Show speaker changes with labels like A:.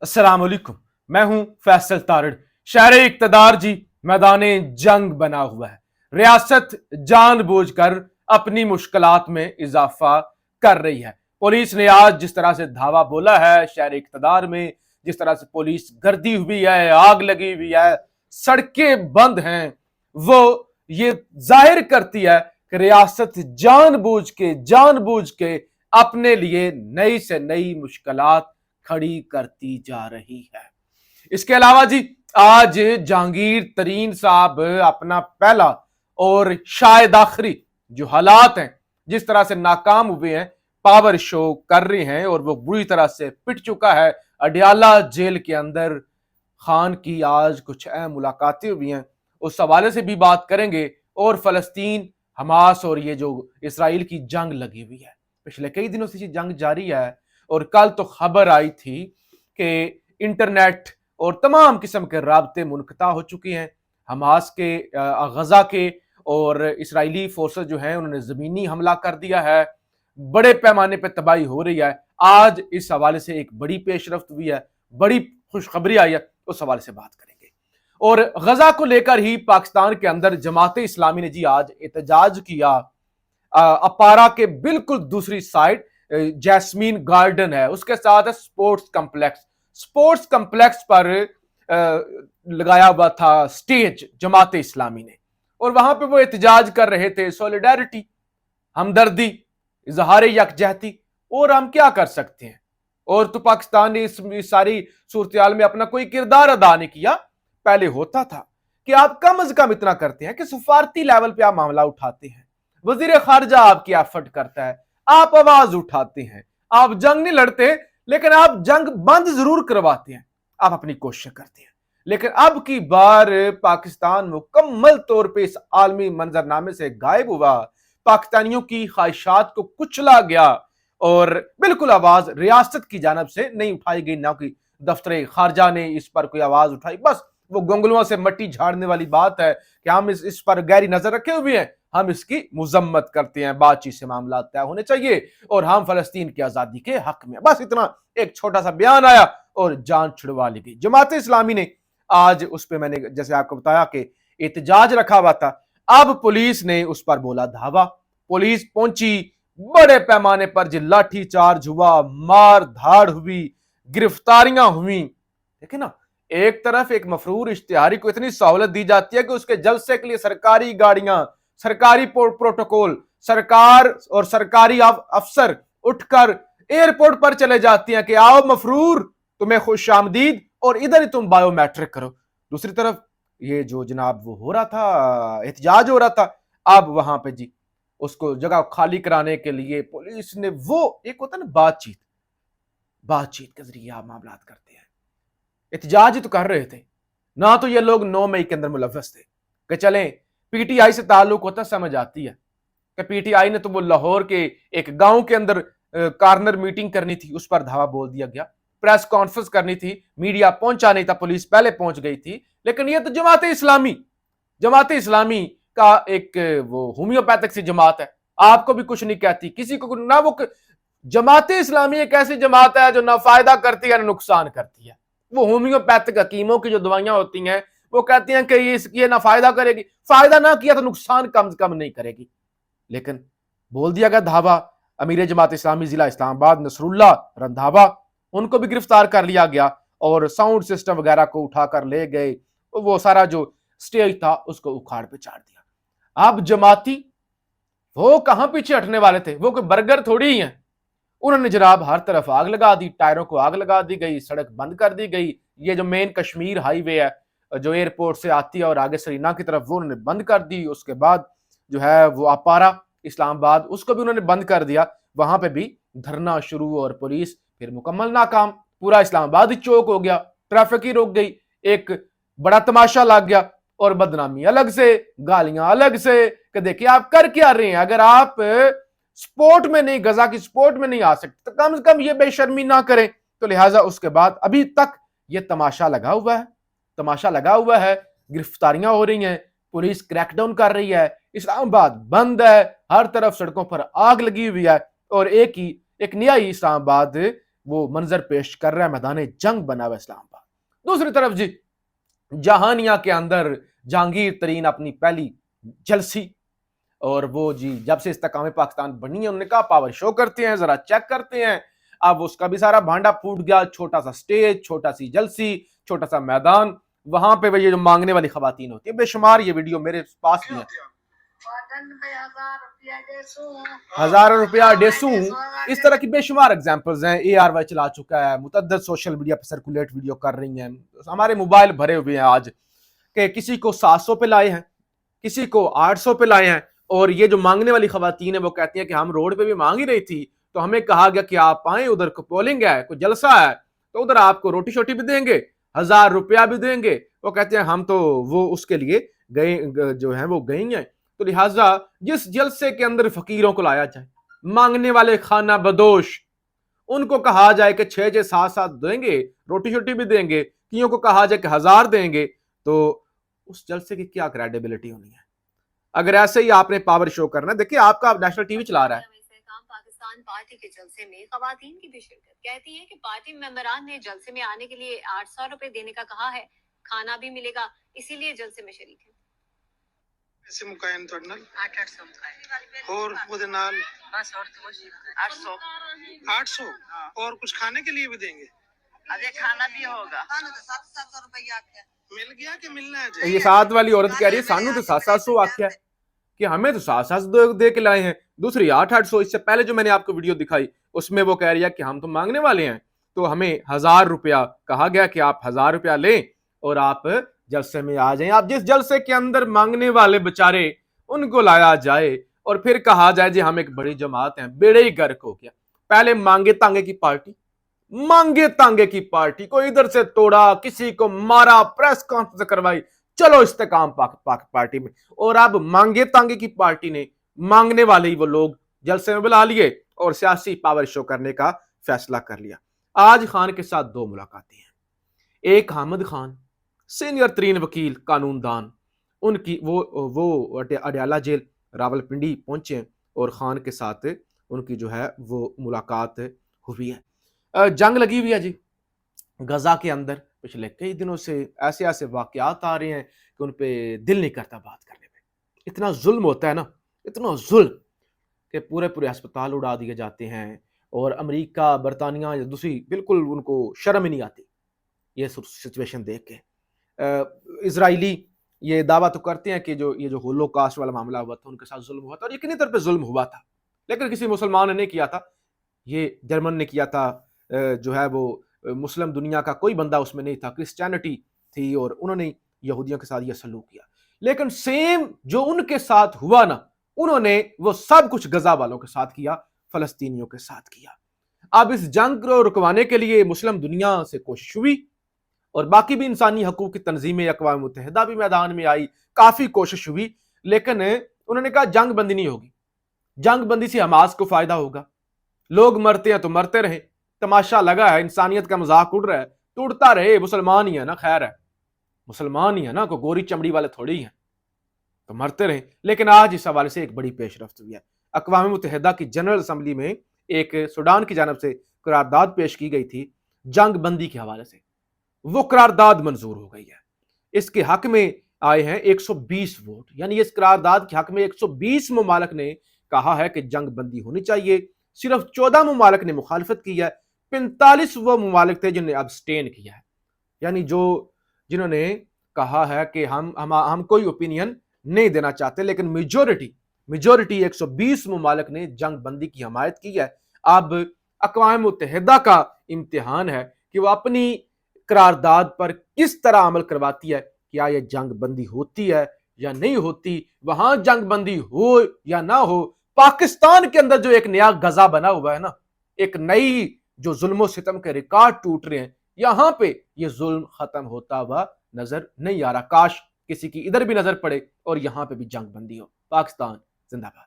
A: अस्सलाम वालेकुम। मैं हूं फैसल तारड़। शहर इक्तदार जी मैदान जंग बना हुआ है। रियासत जानबूझकर अपनी मुश्किलात में इजाफा कर रही है। पुलिस ने आज जिस तरह से धावा बोला है शहर इक्तदार में, जिस तरह से पुलिस गर्दी हुई है, आग लगी हुई है, सड़कें बंद हैं, वो ये जाहिर करती है कि रियासत जानबूझ के अपने लिए नई से नई मुश्किलात खड़ी करती जा रही है। इसके अलावा जी आज जहांगीर तरीन साहब अपना पहला और शायद आखिरी जो हालात हैं, जिस तरह से नाकाम हुए हैं, पावर शो कर रहे हैं और वो बुरी तरह से पिट चुका है अडियाला जेल के अंदर। खान की आज कुछ अहम मुलाकातें हुई हैं, उस हवाले से भी बात करेंगे। और फलस्तीन, हमास और ये जो इसराइल की जंग लगी हुई है, पिछले कई दिनों से ये जंग जारी है और कल तो खबर आई थी कि इंटरनेट और तमाम किस्म के राबते मुनक़ता हो चुके हैं। हमास के गजा के और इसराइली फोर्सेस जो हैं उन्होंने ज़मीनी हमला कर दिया है, बड़े पैमाने पर तबाही हो रही है। आज इस हवाले से एक बड़ी पेशरफ्त हुई है, बड़ी खुशखबरी आई है, उस हवाले से बात करेंगे। और गजा को लेकर ही पाकिस्तान के अंदर जमात इस्लामी ने जी आज एहतजाज किया। अपारा के बिल्कुल दूसरी साइड जैस्मीन गार्डन है, उसके साथ है स्पोर्ट्स कम्प्लेक्स पर लगाया हुआ था स्टेज जमात इस्लामी ने, और वहां पे वो एहतजाज कर रहे थे, सॉलिडारिटी, हमदर्दी, इजहार यकजहती। और हम क्या कर सकते हैं? और तो पाकिस्तान ने इस सारी सूरत में अपना कोई किरदार अदा नहीं किया। पहले होता था कि आप कम अज कम इतना करते हैं कि सफारती लेवल पे आप मामला उठाते हैं, वजीर खारजा आपकी एफर्ट करता है, आप आवाज उठाते हैं, आप जंग नहीं लड़ते लेकिन आप जंग बंद जरूर करवाते हैं, आप अपनी कोशिश करते हैं। लेकिन अब की बार पाकिस्तान मुकम्मल तौर पे इस आलमी मंजरनामे से गायब हुआ, पाकिस्तानियों की ख्वाहिशात को कुचला गया और बिल्कुल आवाज रियासत की जानब से नहीं उठाई गई, ना कि दफ्तर खारजा ने इस पर कोई आवाज उठाई। बस वो गोंगलुओं से मट्टी झाड़ने वाली बात है कि हम इस पर गहरी नजर रखे हुए हैं, हम इसकी मुजम्मत करते हैं, बातचीत से मामला तय होने चाहिए और हम फलस्तीन की आजादी के हक में। बस इतना एक छोटा सा बयान आया और जान छुड़वा ली गई। जमात इस्लामी ने आज उस पर, मैंने जैसे आपको बताया कि एहतजाज रखा हुआ था, अब पुलिस ने उस पर बोला धावा। पुलिस पहुंची, बड़े पैमाने पर जो लाठी चार्ज हुआ, मार धाड़ हुई, गिरफ्तारियां हुई। देखे ना, एक तरफ एक मफरूर इश्तिहारी को इतनी सहूलत दी जाती है कि उसके जलसे के लिए सरकारी गाड़ियां, सरकारी प्रोटोकॉल, सरकार और सरकारी अफसर उठकर एयरपोर्ट पर चले जाती हैं कि आओ मफरूर, तुम्हें खुश आमदीद और इधर ही तुम बायोमेट्रिक करो। दूसरी तरफ ये जो जनाब वो हो रहा था, एहतजाज हो रहा था, अब वहां पे जी उसको जगह खाली कराने के लिए पुलिस ने, वो एक होता है ना बातचीत के जरिए आप मामला करते हैं। एहतजाज ही तो कर रहे थे ना, तो ये लोग 9 मई के अंदर मुलव्वस थे कि चलें, पीटीआई से ताल्लुक होता, समझ आती है कि पीटीआई ने तो वो लाहौर के एक गांव के अंदर कॉर्नर मीटिंग करनी थी, उस पर धावा बोल दिया गया। प्रेस कॉन्फ्रेंस करनी थी, मीडिया पहुंचा नहीं था, पुलिस पहले पहुंच गई थी। लेकिन ये तो जमात इस्लामी का एक वो होम्योपैथिक सी जमात है, आपको भी कुछ नहीं कहती, किसी को ना। वो जमात इस्लामी एक ऐसी जमात है जो ना फायदा करती है ना नुकसान करती है। वो होम्योपैथिक हकीमों की जो दवाइयां होती हैं वो कहती हैं कि ये ना फायदा करेगी, फायदा ना किया तो नुकसान कम से कम नहीं करेगी। लेकिन बोल दिया गया धावा। अमीर जमात इस्लामी जिला इस्लामाबाद नसरुल्लाह रंधावा, उनको भी गिरफ्तार कर लिया गया और साउंड सिस्टम वगैरह को उठाकर ले गए, वो सारा जो स्टेज था उसको उखाड़ पे चाड़ दिया। अब जमाती वो कहां पीछे हटने वाले थे, वो कोई बर्गर थोड़ी ही हैं। उन्होंने जनाब हर तरफ आग लगा दी, टायरों को आग लगा दी गई, सड़क बंद कर दी गई। ये जो मेन कश्मीर हाईवे है जो एयरपोर्ट से आती है और आगे सरीना की तरफ, वो उन्होंने बंद कर दी। उसके बाद जो है वो अपारा इस्लामाबाद, उसको भी उन्होंने बंद कर दिया। वहां पे भी धरना शुरू और पुलिस फिर मुकम्मल नाकाम। पूरा इस्लामाबाद ही चौक हो गया, ट्रैफिक ही रुक गई, एक बड़ा तमाशा लग गया और बदनामी अलग से, गालियां अलग से कि देखिए आप कर क्या रहे हैं। अगर आप स्पोर्ट में नहीं, गजा की स्पोर्ट में नहीं आ सकते तो कम से कम ये बेशर्मी ना करें। तो लिहाजा उसके बाद अभी तक ये तमाशा लगा हुआ है, गिरफ्तारियां हो रही हैं, पुलिस क्रैकडाउन कर रही है, इस्लामाबाद बंद है, हर तरफ सड़कों पर आग लगी हुई है और एक नया ही इस्लामाबाद وہ منظر پیش کر رہا ہے، میدان جنگ بنا ہوا اسلام آباد۔ دوسری طرف جی جہانیہ کے اندر جہانگیر ترین اپنی پہلی جلسی، اور وہ جی جب سے استحکام پاکستان بنی ہے انہوں نے کہا پاور شو کرتے ہیں، ذرا چیک کرتے ہیں۔ اب اس کا بھی سارا بھانڈا پھوٹ گیا، چھوٹا سا سٹیج، چھوٹا سی جلسی، چھوٹا سا میدان، وہاں پہ یہ جو مانگنے والی خواتین ہوتی ہیں بے شمار، یہ ویڈیو میرے پاس بھی ہے، 1000 روپیہ ڈیسوں، اس طرح کی بے شمار ایگزامپلز ہیں۔ ARY چلا چکا ہے، متعدد سوشل میڈیا پہ سرکولیٹ ویڈیو کر رہی ہیں، ہمارے موبائل بھرے ہوئے ہیں آج کہ کسی کو 700 پہ لائے ہیں، کسی کو 800 پہ لائے ہیں، اور یہ جو مانگنے والی خواتین ہیں وہ کہتی ہیں کہ ہم روڈ پہ بھی مانگ ہی رہی تھی تو ہمیں کہا گیا کہ آپ آئیں، ادھر کو پولنگ ہے، کوئی جلسہ ہے تو ادھر آپ کو روٹی شوٹی بھی دیں گے، 1000 روپیہ بھی دیں گے۔ وہ کہتے ہیں ہم تو وہ اس کے لیے گئے جو ہیں وہ گئی ہیں، تو لہٰذا جس جلسے کے اندر فقیروں کو لایا جائے، مانگنے والے خانہ بدوش، ان کو کہا جائے کہ 6 7 دیں گے، روٹی شوٹی بھی دیں گے، کیوں کو کہا جائے کہ 1000 دیں گے، تو اس جلسے کی کیا کریڈیبلٹی ہونی ہے؟ اگر ایسے ہی آپ نے پاور شو کرنا ہے، دیکھیں آپ کا نیشنل ٹی وی چلا رہا ہے۔
B: پاکستان پارٹی کے جلسے میں خواتین کی بھی شرکت، کہتی ہے کہ پارٹی ممبران نے جلسے میں آنے کے لیے 800 روپے دینے کا کہا ہے، کھانا بھی ملے گا، اسی لیے جلسے میں شریک ہے۔
C: ایسے مکائن توڑنا 800 اور وہ نال بس اور 800 اور کچھ کھانے کے لیے بھی دیں گے، ابھی کھانا بھی ہوگا، مل گیا کہ ملنا ہے؟
A: یہ ساتھ والی عورت کہہ رہی ہے سانو تو 700 آکھیا کہ ہمیں تو 700 دے کے لائے ہیں، دوسری 800۔ اس سے پہلے جو میں نے آپ کو ویڈیو دکھائی اس میں وہ کہہ رہی ہے کہ ہم تو مانگنے والے ہیں، تو ہمیں 1000 روپیہ کہا گیا کہ آپ 1000 روپیہ لیں اور آپ جلسے میں آ جائیں۔ آپ جس جلسے کے اندر مانگنے والے بچارے ان کو لایا جائے اور پھر کہا جائے جی ہم ایک بڑی جماعت ہیں، بیڑے ہی گرک ہو گیا۔ پہلے مانگے تانگے کی پارٹی، مانگے تانگے کی پارٹی، کوئی ادھر سے توڑا، کسی کو مارا، پریس کانفرنس کروائی، چلو استحکام پارٹی میں، اور اب مانگے تانگے کی پارٹی نے مانگنے والے ہی وہ لوگ جلسے میں بلا لیے اور سیاسی پاور شو کرنے کا فیصلہ کر لیا۔ آج خان کے ساتھ 2 ملاقاتیں ہیں، ایک حامد خان سینئر ترین وکیل قانون دان، ان کی وہ اڈیالہ جیل راولپنڈی پہنچے ہیں اور خان کے ساتھ ان کی جو ہے وہ ملاقات ہوئی ہے۔ جنگ لگی ہوئی ہے جی غزہ کے اندر، پچھلے کئی دنوں سے ایسے واقعات آ رہے ہیں کہ ان پہ دل نہیں کرتا بات کرنے پہ، اتنا ظلم ہوتا ہے نا، اتنا ظلم کہ پورے ہسپتال اڑا دیے جاتے ہیں، اور امریکہ، برطانیہ یا دوسری بالکل ان کو شرم ہی نہیں آتی یہ سچویشن دیکھ کے۔ اسرائیلی یہ دعویٰ تو کرتے ہیں کہ یہ جو ہولو کاسٹ والا معاملہ ہوا تھا ان کے ساتھ ظلم ہوا تھا، اور یقینی طور پہ ظلم ہوا تھا، لیکن کسی مسلمان نے نہیں کیا تھا، یہ جرمن نے کیا تھا، جو ہے وہ مسلم دنیا کا کوئی بندہ اس میں نہیں تھا، کرسچینٹی تھی اور انہوں نے یہودیوں کے ساتھ یہ سلوک کیا۔ لیکن سیم جو ان کے ساتھ ہوا نا، انہوں نے وہ سب کچھ غزہ والوں کے ساتھ کیا، فلسطینیوں کے ساتھ کیا۔ اب اس جنگ کو رکوانے کے لیے مسلم دنیا سے کوشش ہوئی اور باقی بھی انسانی حقوق کی تنظیمیں، اقوام متحدہ بھی میدان میں آئی، کافی کوشش ہوئی، لیکن انہوں نے کہا جنگ بندی نہیں ہوگی، جنگ بندی سے حماس کو فائدہ ہوگا، لوگ مرتے ہیں تو مرتے رہیں، تماشا لگا ہے، انسانیت کا مذاق اڑ رہا ہے تو اڑتا رہے، مسلمان ہی ہے نا، خیر ہے، مسلمان ہی ہے نا، کوئی گوری چمڑی والے تھوڑی ہیں، تو مرتے رہیں۔ لیکن آج اس حوالے سے ایک بڑی پیش رفت ہوئی ہے، اقوام متحدہ کی جنرل اسمبلی میں ایک سوڈان کی جانب سے قرارداد پیش کی گئی تھی جنگ بندی کے حوالے سے، وہ قرارداد منظور ہو گئی ہے، اس کے حق میں آئے ہیں 120 ووٹ، یعنی اس قرارداد کے حق میں 120 ممالک نے کہا ہے کہ جنگ بندی ہونی چاہیے، صرف 14 ممالک نے مخالفت کی ہے، 45 وہ ممالک تھے جنہوں نے ابسٹین کیا ہے، یعنی جنہوں نے کہا ہے کہ ہم کوئی اوپینین نہیں دینا چاہتے، لیکن میجورٹی 120 ممالک نے جنگ بندی کی حمایت کی ہے۔ اب اقوام متحدہ کا امتحان ہے کہ وہ اپنی قرارداد پر کس طرح عمل کرواتی ہے، کیا یہ جنگ بندی ہوتی ہے یا نہیں ہوتی، وہاں جنگ بندی ہو یا نہ ہو، پاکستان کے اندر جو ایک نیا غزہ بنا ہوا ہے نا، ایک نئی جو ظلم و ستم کے ریکارڈ ٹوٹ رہے ہیں، یہاں پہ یہ ظلم ختم ہوتا ہوا نظر نہیں آ رہا، کاش کسی کی ادھر بھی نظر پڑے اور یہاں پہ بھی جنگ بندی ہو۔ پاکستان زندہ باد۔